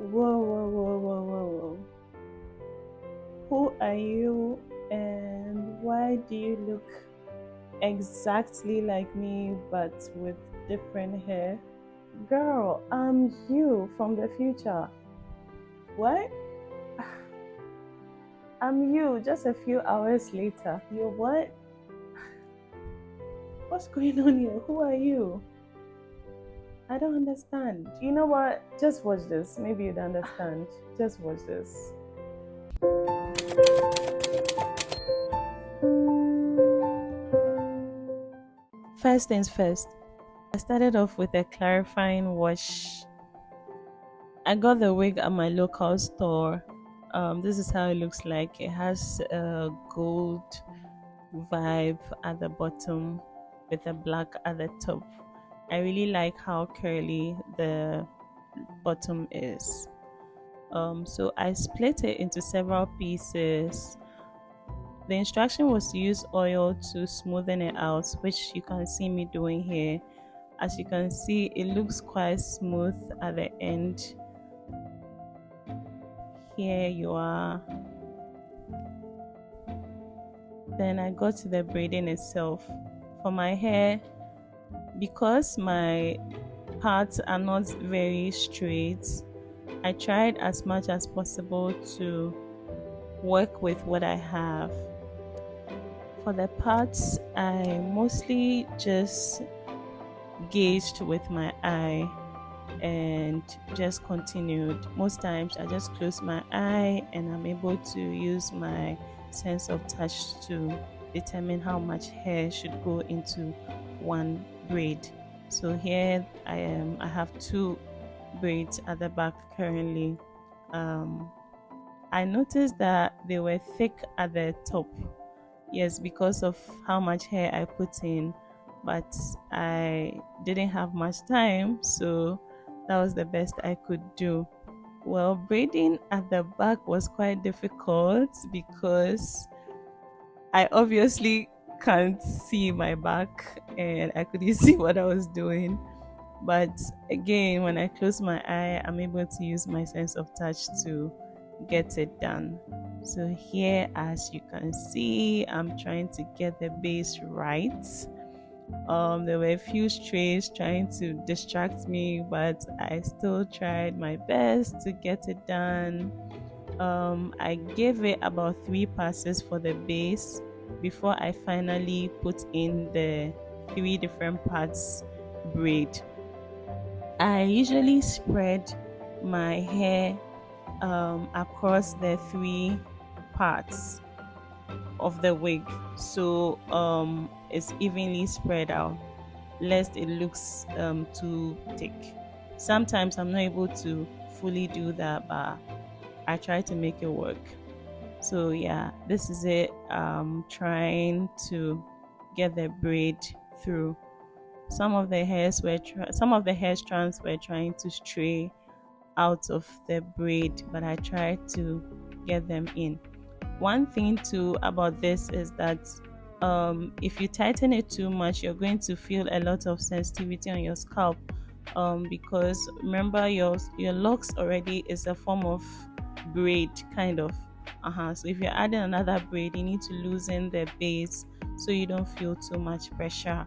Whoa, whoa, whoa, whoa, whoa, whoa. Who are you and why do you look exactly like me but with different hair? Girl, I'm you from the future. What? I'm you just a few hours later. You what? What's going on here? Who are you? I don't understand. You know what? Just watch this. Maybe you'd understand. Just watch this. First things first, I started off with a clarifying wash. I got the wig at my local store. This is how it looks like. It has a gold vibe at the bottom with a black at the top. I really like how curly the bottom is. So I split it into several pieces. The instruction was to use oil to smoothen it out, which you can see me doing here. As you can see, it looks quite smooth at the end. Here you are. Then I got to the braiding itself. For my hair, because my parts are not very straight, I tried as much as possible to work with what I have. For the parts, I mostly just gauged with my eye and just continued. Most times I just close my eye and I'm able to use my sense of touch to determine how much hair should go into one braid. So here I have two braids at the back currently. um, I noticed that they were thick at the top. Yes, because of how much hair I put in, but I didn't have much time, so that was the best I could do. Well, braiding at the back was quite difficult because I obviously can't see my back and I couldn't see what I was doing. But again, when I close my eye, I'm able to use my sense of touch to get it done. So here, as you can see, I'm trying to get the base right. There were a few strays trying to distract me, but I still tried my best to get it done. I gave it about three passes for the base before I finally put in the three different parts braid. I usually spread my hair across the three parts of the wig, so it's evenly spread out lest it looks too thick. Sometimes I'm not able to fully do that, but I try to make it work. So yeah, this is it. Trying to get the braid through. Some of the hair strands were trying to stray out of the braid, but I tried to get them in. One thing too about this is that if you tighten it too much, you're going to feel a lot of sensitivity on your scalp, because remember your locks already is a form of braid kind of. So if you're adding another braid, you need to loosen the base so you don't feel too much pressure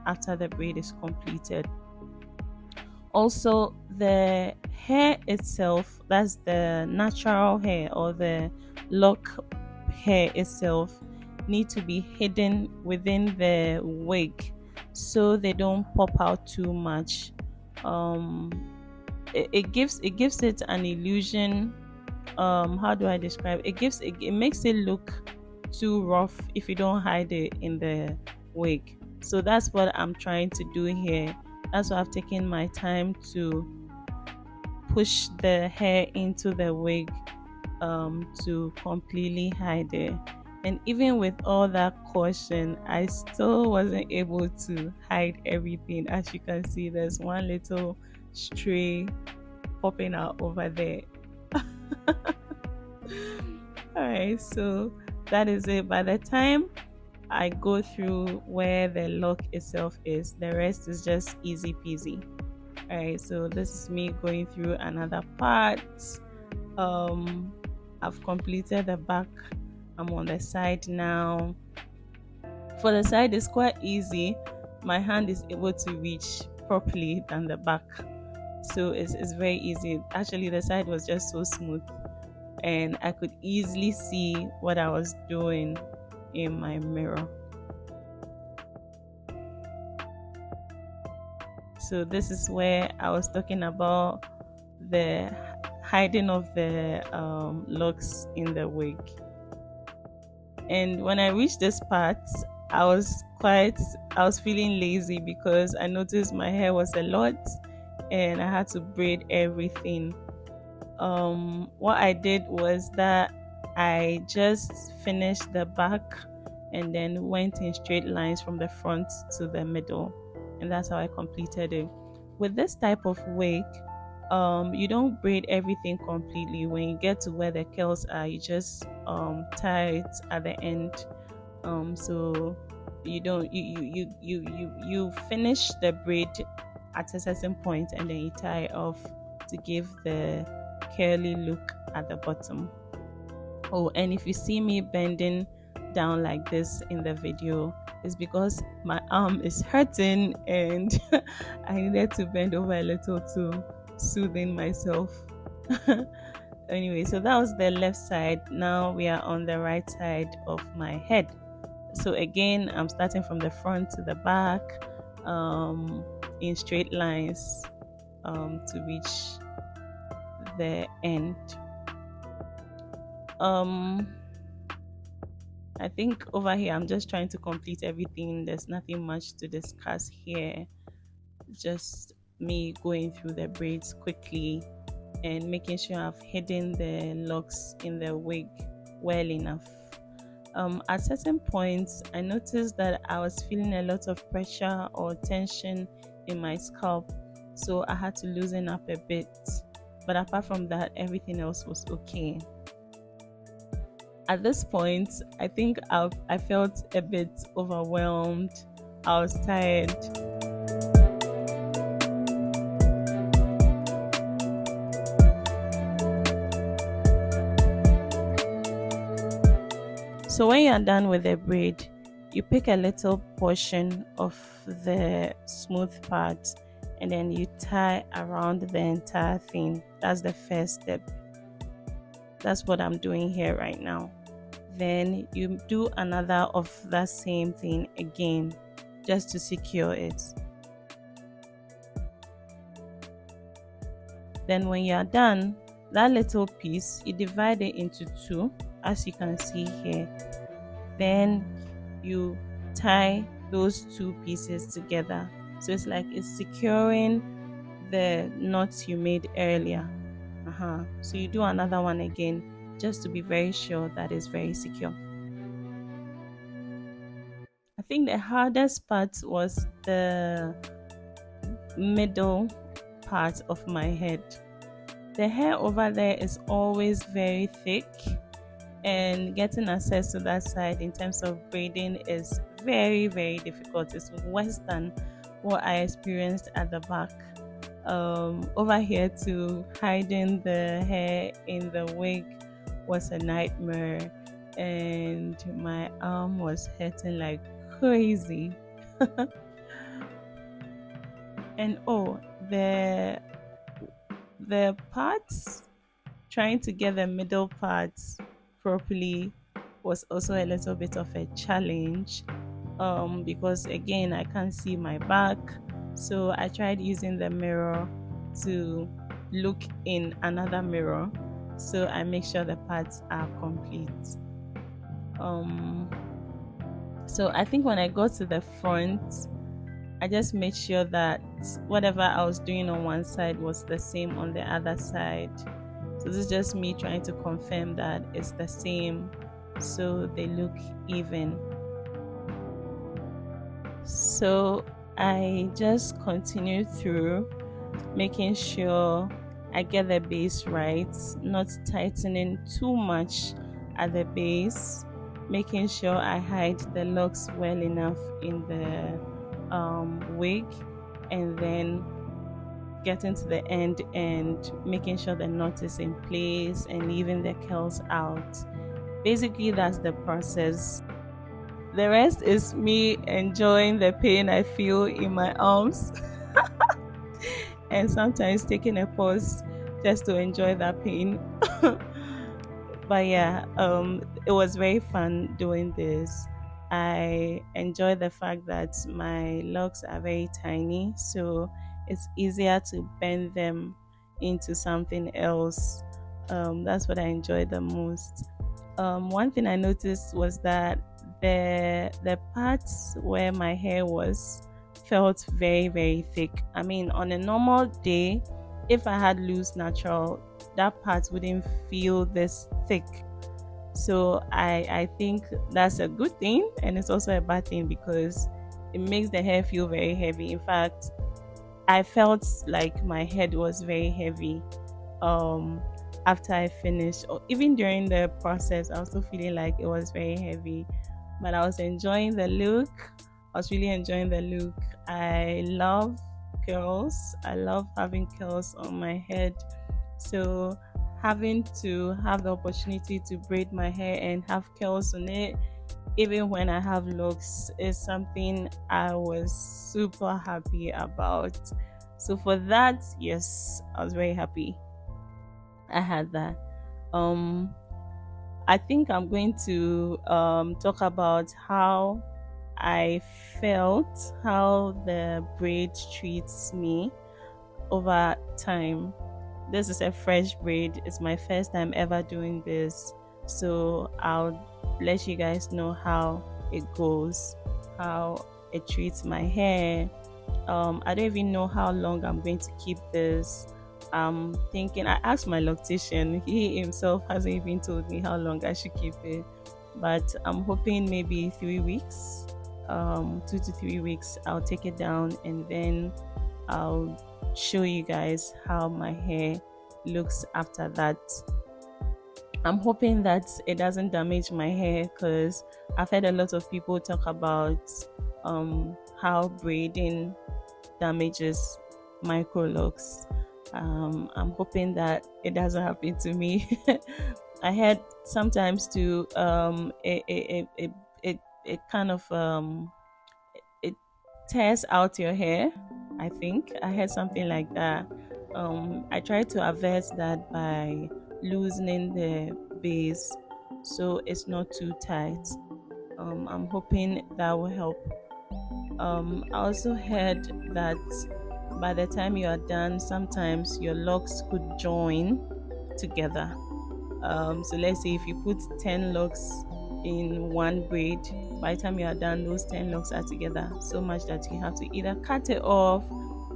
after the braid is completed. Also, the hair itself, that's the natural hair or the lock hair itself, need to be hidden within the wig so they don't pop out too much. um it gives it an illusion. How do I describe it makes it look too rough if you don't hide it in the wig. So that's what I'm trying to do here. That's why I've taken my time to push the hair into the wig, to completely hide it. And even with all that caution, I still wasn't able to hide everything. As you can see, there's one little stray popping out over there. All right, so that is it. By the time I go through where the lock itself is, the rest is just easy peasy. All right, so this is me going through another part. um I've completed the back. I'm on the side now. For the side, it's quite easy. My hand is able to reach properly than the back, so it's very easy. Actually, the side was just so smooth, and I could easily see what I was doing in my mirror. So this is where I was talking about the hiding of the locks in the wig. And when I reached this part, I was feeling lazy because I noticed my hair was a lot and I had to braid everything. What I did was that I just finished the back and then went in straight lines from the front to the middle, and that's how I completed it. With this type of wig, you don't braid everything completely. When you get to where the curls are, you just tie it at the end. So you don't you finish the braid at a certain point and then you tie it off to give the curly look at the bottom. Oh, and if you see me bending down like this in the video, it's because my arm is hurting and I needed to bend over a little to soothing myself. Anyway, so that was the left side. Now we are on the right side of my head. So again, I'm starting from the front to the back, in straight lines, to reach the end. I think over here I'm just trying to complete everything. There's nothing much to discuss here. Just me going through the braids quickly and making sure I've hidden the locks in the wig well enough. At certain points, I noticed that I was feeling a lot of pressure or tension in my scalp, so I had to loosen up a bit. But apart from that, everything else was okay. At this point, I think I felt a bit overwhelmed. I was tired. So when you're done with the braid, you pick a little portion of the smooth part and then you tie around the entire thing. That's the first step. That's what I'm doing here right now. Then you do another of that same thing again, just to secure it. Then when you are done, that little piece, you divide it into two, as you can see here. Then you tie those two pieces together, so it's like it's securing the knots you made earlier. So you do another one again, just to be very sure that it's very secure. I think the hardest part was the middle part of my head. The hair over there is always very thick, and getting access to that side in terms of braiding is very, very difficult. It's worse than what I experienced at the back. Over here to hiding the hair in the wig was a nightmare, and my arm was hurting like crazy. And the parts, trying to get the middle parts properly was also a little bit of a challenge, because again I can't see my back, so I tried using the mirror to look in another mirror so I make sure the parts are complete. So I think when I got to the front, I just made sure that whatever I was doing on one side was the same on the other side. So this is just me trying to confirm that it's the same so they look even. So I just continue through, making sure I get the base right, not tightening too much at the base, making sure I hide the locks well enough in the wig, and then getting to the end and making sure the knot is in place and leaving the curls out. Basically, that's the process. The rest is me enjoying the pain I feel in my arms and sometimes taking a pause just to enjoy that pain. But yeah, it was very fun doing this. I enjoy the fact that my locks are very tiny, so it's easier to bend them into something else. That's what I enjoy the most. One thing I noticed was that the parts where my hair was felt very very thick. I mean, on a normal day, if I had loose natural, that part wouldn't feel this thick. So I think that's a good thing, and it's also a bad thing because it makes the hair feel very heavy. In fact, I felt like my head was very heavy um after I finished, or even during the process. I was still feeling like it was very heavy, but I was enjoying the look. I was really enjoying the look. I love curls. I love having curls on my head. So having to have the opportunity to braid my hair and have curls on it, even when I have locks, is something I was super happy about. So for that, yes, I was very happy I had that. Um, I think I'm going to talk about how I felt, how the braid treats me over time. This is a fresh braid. It's my first time ever doing this. So I'll let you guys know how it goes, how it treats my hair. I don't even know how long I'm going to keep this. I'm thinking, I asked my loctician, he himself hasn't even told me how long I should keep it, but I'm hoping maybe 3 weeks, 2 to 3 weeks. I'll take it down and then I'll show you guys how my hair looks after that. I'm hoping that it doesn't damage my hair because I've heard a lot of people talk about how braiding damages microlocks. I'm hoping that it doesn't happen to me. I heard sometimes too, it kind of it tears out your hair. I think I heard something like that. I try to avert that by loosening the base so it's not too tight. I'm hoping that will help. I also heard that by the time you are done, sometimes your locks could join together. So let's say if you put 10 locks in one braid, by the time you are done, those 10 locks are together so much that you have to either cut it off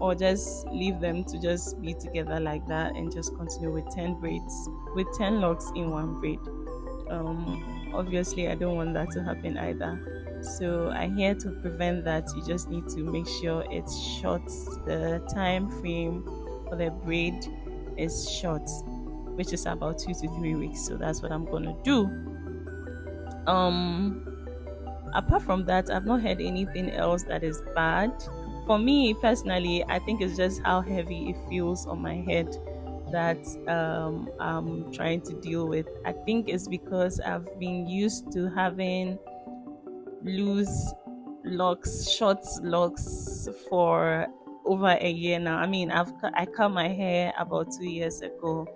or just leave them to just be together like that and just continue with 10 braids, with 10 locks in one braid. Obviously, I don't want that to happen either. So I'm here to prevent that. You just need to make sure it's short. The time frame for the braid is short, which is about 2 to 3 weeks. So that's what I'm gonna do. Um, Apart from that, I've not heard anything else that is bad. For me personally, I think it's just how heavy it feels on my head that I'm trying to deal with. I think it's because I've been used to having loose locks, short locks for over a year now. I mean, I cut my hair about 2 years ago,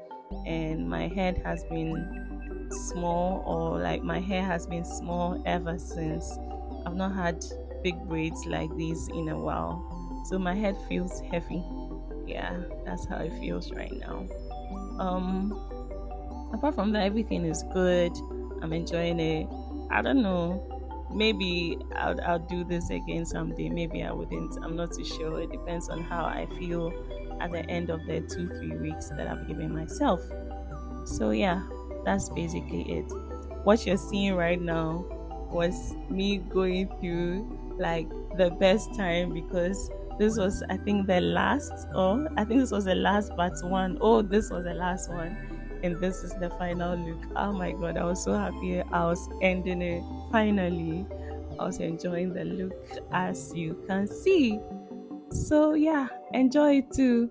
and my head has been small, or like my hair has been small ever since. I've not had big braids like these in a while, so my head feels heavy. Yeah, that's how it feels right now. Um, Apart from that, everything is good. I'm enjoying it. I don't know. Maybe I'll do this again someday. Maybe I wouldn't. I'm not too sure. It depends on how I feel at the end of the 2 3 weeks that I've given myself. So yeah, that's basically it. What you're seeing right now was me going through like the best time because this was, I think, the last, or I think this was the last part one. Oh, this was the last one. And this is the final look. Oh my god, I was so happy I was ending it finally. I was enjoying the look, as you can see. So yeah, enjoy it too.